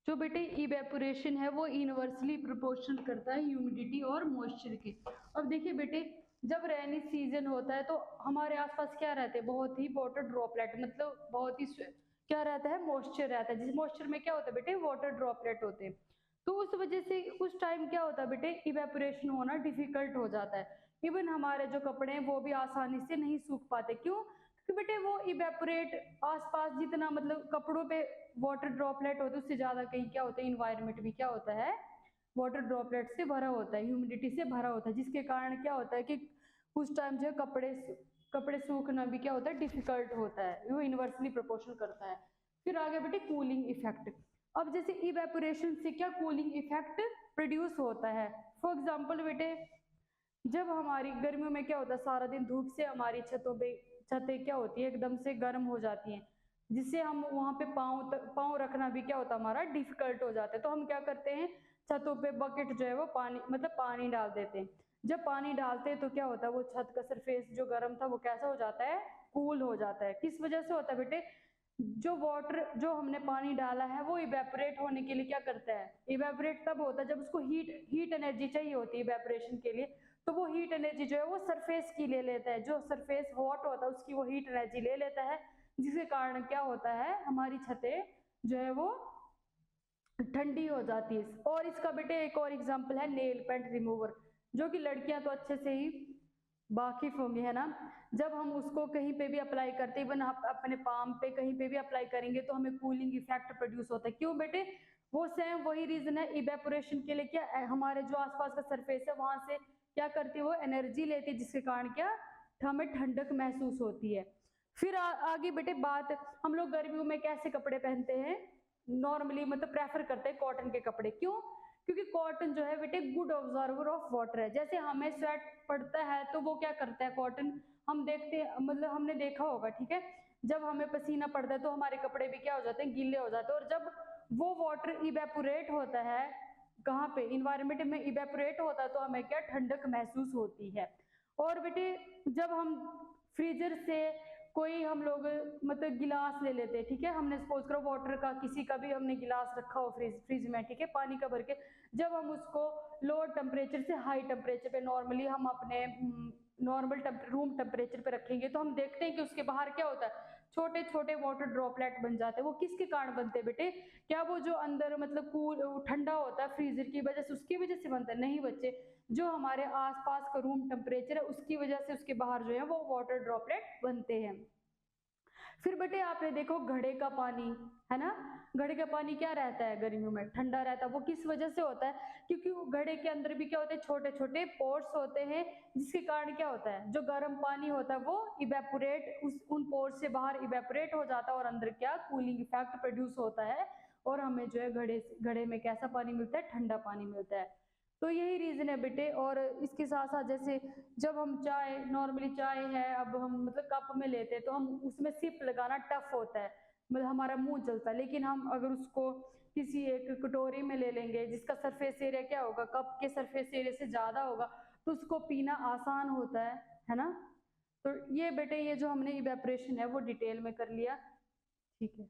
जो बेटे इवेपोरेशन है वो इनवर्सली प्रोपोर्शनल करता है ह्यूमिडिटी और मॉइस्चर के। अब देखिए बेटे, जब रेनी सीजन होता है तो हमारे आसपास क्या रहते हैं, बहुत ही वाटर ड्रॉपलेट, मतलब बहुत ही क्या रहता है, मॉइस्चर रहता है। जिस मॉइस्चर में क्या होता है बेटे, वाटर ड्रॉपलेट होते हैं। तो उस वजह से उस टाइम क्या होता है बेटे, इवेपोरेशन होना डिफिकल्ट हो जाता है। इवन हमारे जो कपड़े हैं वो भी आसानी से नहीं सूख पाते। क्यों? क्योंकि बेटे वो इवेपोरेट आसपास जितना, मतलब कपड़ों पे वाटर ड्रॉपलेट होते हैं उससे ज्यादा कहीं क्या होता है, इन्वायरमेंट भी क्या होता है, वाटर ड्रॉपलेट से भरा होता है, ह्यूमिडिटी से भरा होता है, जिसके कारण क्या होता है कि उस टाइम जो है कपड़े सूखना भी क्या होता है, डिफिकल्ट होता है। वो इनवर्सली प्रोपोर्शनल करता है। फिर आगे बेटे कूलिंग इफेक्ट। अब जैसे इवेपोरेशन से क्या कूलिंग इफेक्ट प्रोड्यूस होता है। फॉर एग्जाम्पल बेटे, जब हमारी गर्मियों में क्या होता है, सारा दिन धूप से हमारी छतें क्या होती है, एकदम से गर्म हो जाती हैं, जिससे हम वहां पे पाँव रखना भी क्या होता है, हमारा डिफिकल्ट हो जाता है। तो हम क्या करते हैं, छतों पे बकेट जो है वो पानी, मतलब पानी डाल देते हैं। जब पानी डालते हैं तो क्या होता है, वो छत का सरफेस जो गर्म था वो कैसा हो जाता है, कूल हो जाता है। किस वजह से होता है बेटे, जो वाटर जो हमने पानी डाला है वो इवेपोरेट होने के लिए क्या करता है, इवेपोरेट तब होता है जब उसको हीट एनर्जी चाहिए होती है इवेपोरेशन के लिए। तो वो हीट एनर्जी जो है वो सरफेस की ले लेता है, जो सरफेस हॉट होता है उसकी वो हीट एनर्जी ले लेता है, जिसके कारण क्या होता है, हमारी छतें जो है वो ठंडी हो जाती है। और इसका बेटे एक और एग्जांपल है नेल पेंट रिमूवर, जो कि लड़कियां तो अच्छे से ही वाकिफ होंगी, है ना। जब हम उसको कहीं पे भी अप्लाई करते हैं, इवन आप अपने पाम पे कहीं पे भी अप्लाई करेंगे तो हमें कूलिंग इफेक्ट प्रोड्यूस होता है। क्यों बेटे, वो सेम वही रीजन है, इवेपोरेशन के लिए क्या हमारे जो आसपास का सरफेस है वहां से क्या करती है, वो एनर्जी लेती है, जिसके कारण क्या हमें ठंडक महसूस होती है। फिर आगे बेटे बात, हम लोग गर्मियों में कैसे कपड़े पहनते हैं, नॉर्मली मतलब प्रेफर करते हैं कॉटन के कपड़े। क्यों? क्योंकि कॉटन जो है बेटे गुड ऑब्जर्वर ऑफ वाटर है। जैसे हमें स्वेट पड़ता है तो वो क्या करता है कॉटन, हम देखते हैं, मतलब हमने देखा होगा, ठीक है, जब हमें पसीना पड़ता है तो हमारे कपड़े भी क्या हो जाते हैं, गीले हो जाते हैं। और जब वो वाटर इवेपोरेट होता है, कहाँ पे, इन्वायरमेंट में इवेपोरेट होता है, तो हमें क्या ठंडक महसूस होती है। और बेटे जब हम फ्रीजर से कोई हम लोग मतलब गिलास ले लेते हैं, ठीक है, हमने सपोज करो वाटर का किसी का भी हमने गिलास रखा हो फ्रिज में, ठीक है, पानी का भर के, जब हम उसको लोअर टेम्परेचर से हाई टेम्परेचर पे, नॉर्मली हम अपने नॉर्मल रूम टेम्परेचर पे रखेंगे, तो हम देखते हैं कि उसके बाहर क्या होता है, छोटे छोटे वाटर ड्रॉपलेट बन जाते हैं। वो किसके कारण बनते हैं बेटे, क्या वो जो अंदर मतलब कूल ठंडा होता है फ्रीजर की वजह से, उसकी वजह से बनता है? नहीं बच्चे, जो हमारे आसपास का रूम टेम्परेचर है उसकी वजह से उसके बाहर जो है वो वाटर ड्रॉपलेट बनते हैं। फिर बेटे आपने देखो घड़े का पानी, है ना, घड़े का पानी क्या रहता है गर्मियों में, ठंडा रहता है। वो किस वजह से होता है, क्योंकि वो घड़े के अंदर भी क्या होते हैं, छोटे छोटे पोर्स होते हैं, जिसके कारण क्या होता है, जो गर्म पानी होता है वो इवेपोरेट उन पोर्स से बाहर इवेपोरेट हो जाता है, और अंदर क्या कूलिंग इफेक्ट प्रोड्यूस होता है, और हमें जो है घड़े में कैसा पानी मिलता है, ठंडा पानी मिलता है। तो यही रीजन है बेटे। और इसके साथ साथ जैसे जब हम चाय, नॉर्मली चाय है, अब हम मतलब कप में लेते हैं तो हम उसमें सिप लगाना टफ होता है, मतलब हमारा मुंह जलता है। लेकिन हम अगर उसको किसी एक कटोरी में ले लेंगे जिसका सरफेस एरिया क्या होगा, कप के सरफेस एरिया से ज्यादा होगा, तो उसको पीना आसान होता है ना। तो ये बेटे, ये जो हमने इवेपोरेशन है वो डिटेल में कर लिया, ठीक है।